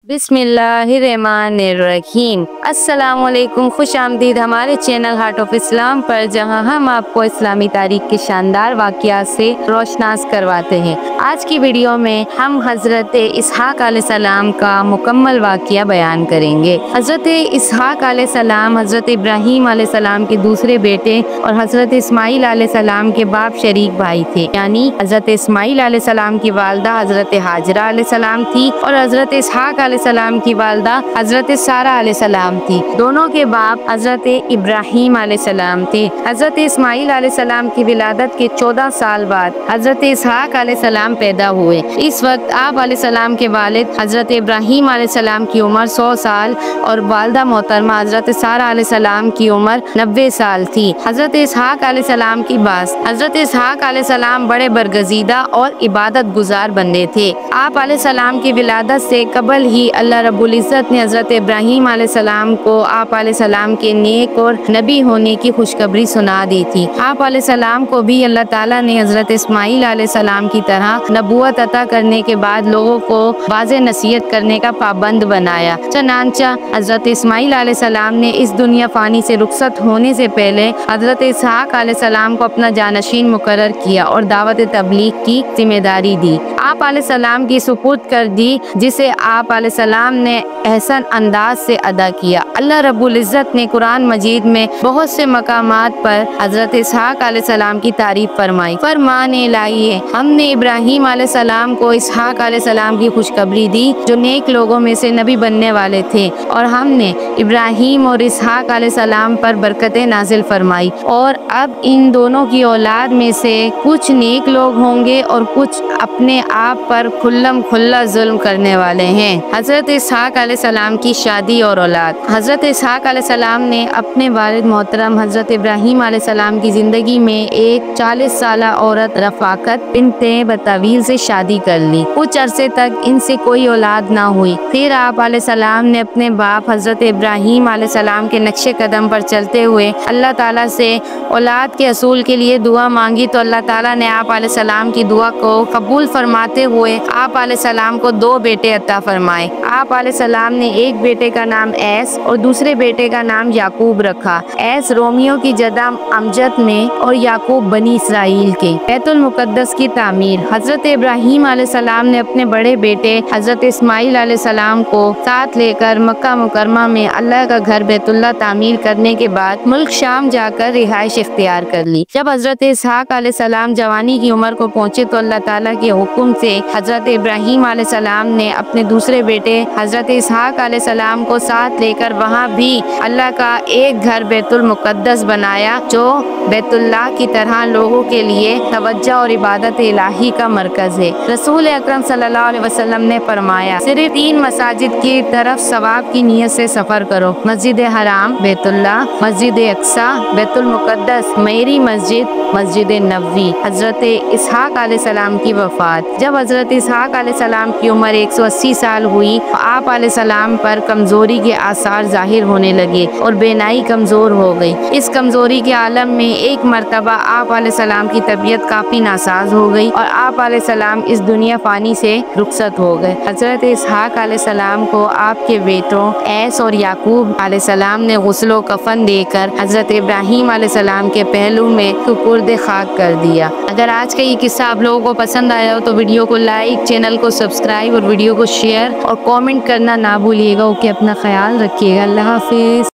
बिस्मिल्लाहिर्रहमानिर्रहीम। अस्सलाम वालेकुम, खुश आमदीद हमारे चैनल हार्ट ऑफ इस्लाम पर, जहां हम आपको इस्लामी तारीख के शानदार वाक़यात से रोशनास करवाते हैं। आज की वीडियो में हम हज़रत इसहाक़ अलैहिस्सलाम का मुकम्मल वाक़या बयान करेंगे। हज़रत इसहाक़ अलैहिस्सलाम हज़रत इब्राहीम अलैहिस्सलाम के दूसरे बेटे और हज़रत इस्माईल अलैहिस्सलाम के बाप शरीक भाई थे। यानी हज़रत इस्माईल अलैहिस्सलाम की वालदा हज़रत हाजरा अलैहिस्सलाम थी और हज़रत इसहाक़ अलैहिस्सलाम की वालदा हज़रत सारा अलैहिस्सलाम थी। दोनों के बाप हज़रत इब्राहीम अलैहिस्सलाम थे। हज़रत इस्माईल अलैहिस्सलाम की विलादत के 14 साल बाद हज़रत इसहाक़ अलैहिस्सलाम पैदा हुए। इस वक्त आप अलैहिस्सलाम के वालिद हज़रत इब्राहीम अलैहिस्सलाम की उम्र 100 साल और वालदा मोहतरमा हज़रत सारा अलैहिस्सलाम की उम्र 90 साल थी। हज़रत इसहाक़ अलैहिस्सलाम की बात। हज़रत इसहाक़ अलैहिस्सलाम बड़े बरगज़ीदा और इबादत गुजार बंदे थे। आप अलैहिस्सलाम की विलादत से कबल ही अल्लाह रब्बुल इज़्ज़त ने हज़रत इब्राहीम अलैहिस्सलाम को आप अलैहिस्सलाम के नेक और नबी होने की खुशखबरी सुना दी थी। आप अलैहिस्सलाम को भी अल्लाह ताला ने हज़रत इस्माईल अलैहिस्सलाम की तरह नबूवत अता करने के बाद लोगों को वाज़े नसीहत करने का पाबंद बनाया। चनांचा हज़रत इस्माईल अलैहिस्सलाम ने इस दुनिया फ़ानी से रुखसत होने से पहले हज़रत इसहाक़ अलैहिस्सलाम को अपना जानशीन मुकर्रर किया और दावत तबलीग की जिम्मेदारी दी। आप अलैहिस्सलाम की सुपुर्द कर दी, जिसे आप अलैहिस्सलाम ने एहसन अंदाज से अदा किया। अल्लाह रब्बुल इज़्ज़त ने कुरान मजीद में बहुत से मकामात पर हज़रत इसहाक़ अलैहिस्सलाम की तारीफ फरमाई। फरमाने लाइए, हमने इब्राहीम अलैहिस्सलाम को इसहाक़ अलैहिस्सलाम की खुशखबरी दी जो नेक लोगों में से नबी बनने वाले थे, और हमने इब्राहीम और इसहाक़ अलैहिस्सलाम पर बरकतें नाजिल फरमाई, और अब इन दोनों की औलाद में से कुछ नेक लोग होंगे और कुछ अपने आप पर खुल्लम खुल्ला जुल्म करने वाले हैं। हज़रत इसहाक़ अलैहिस्सलाम की शादी और औलाद। हज़रत इसहाक़ अलैहिस्सलाम ने अपने वालिद मोहतरम हज़रत इब्राहीम अलैहिस्सलाम की ज़िंदगी में एक 40 साला औरत रफ़ाक़त बिन्ते बतवील से शादी कर ली। कुछ अरसे तक इनसे कोई औलाद ना हुई। फिर आप अलैहिस्सलाम ने अपने बाप हज़रत इब्राहीम अलैहिस्सलाम के नक्शे कदम पर चलते हुए अल्लाह ताला से औलाद के असूल के लिए दुआ मांगी, तो अल्लाह ताला ने आप अलैहिस्सलाम की दुआ को कबूल फरमाते हुए आप अलैहिस्सलाम को 2 बेटे अता फरमाए। आप अलैहिस्सलाम ने एक बेटे का नाम ऐस और दूसरे बेटे का नाम याकूब रखा। ऐस रोमियो की जदा अमजद में और याकूब बनी इसराइल के। बैतुल मुक़द्दस की तामीर। हज़रत इब्राहीम अलैहिस्सलाम ने अपने बड़े बेटे हज़रत इस्माईल अलैहिस्सलाम को साथ लेकर मक्का मुकरमा में अल्लाह का घर बैतुल्लाह तामीर करने के बाद मुल्क शाम जाकर रिहाइश इख्तियार कर ली। जब हज़रत इसहाक़ अलैहिस्सलाम जवानी की उम्र को पहुँचे तो अल्लाह ताला के हुक्म से हज़रत इब्राहीम अलैहिस्सलाम ने अपने दूसरे बेटे हज़रत इसहाक़ अलैहिस्सलाम को साथ लेकर वहाँ भी अल्लाह का एक घर बैतुल मुक़द्दस बनाया, जो बैतुल्लाह की तरह लोगों के लिए तवज्जो और इबादत इलाही का मरकज़ है। रसूल अकरम सल्लल्लाहु अलैहि वसल्लम ने फरमाया, सिर्फ 3 मसाजिद की तरफ सवाब की नीयत से सफ़र करो, मस्जिद हराम बैतुल्लाह, मस्जिद अक्सा बैतुल मुक़द्दस, मेरी मस्जिद मस्जिद नबवी। हज़रत इसहाक़ अलैहिस्सलाम की वफ़ात। जब हज़रत इसहाक़ अलैहिस्सलाम की उम्र 180 साल हुई, आप अलैहिस्सलाम पर कमज़ोरी के आसार ज़ाहिर होने लगे और बेनाई कमज़ोर हो गई। इस कमज़ोरी के आलम में एक मरतबा आप अलैहिस्सलाम की तबीयत काफ़ी नासाज हो गई और आप अलैहिस्सलाम इस दुनिया फ़ानी से रुखसत हो गए। हज़रत इसहाक़ अलैहिस्सलाम को आपके बेटों ऐस और याकूब अलैहिस्सलाम ने गुस्ल कफ़न देकर हज़रत इब्राहीम अलैहिस्सलाम के पहलू में सुपुर्द खाक कर दिया। अगर आज का ये किस्सा आप लोगों को पसंद आया हो तो वीडियो को लाइक, चैनल को सब्सक्राइब और वीडियो को शेयर और कमेंट करना ना भूलिएगा। ओके, अपना ख्याल रखिएगा। अल्लाह हाफिज़।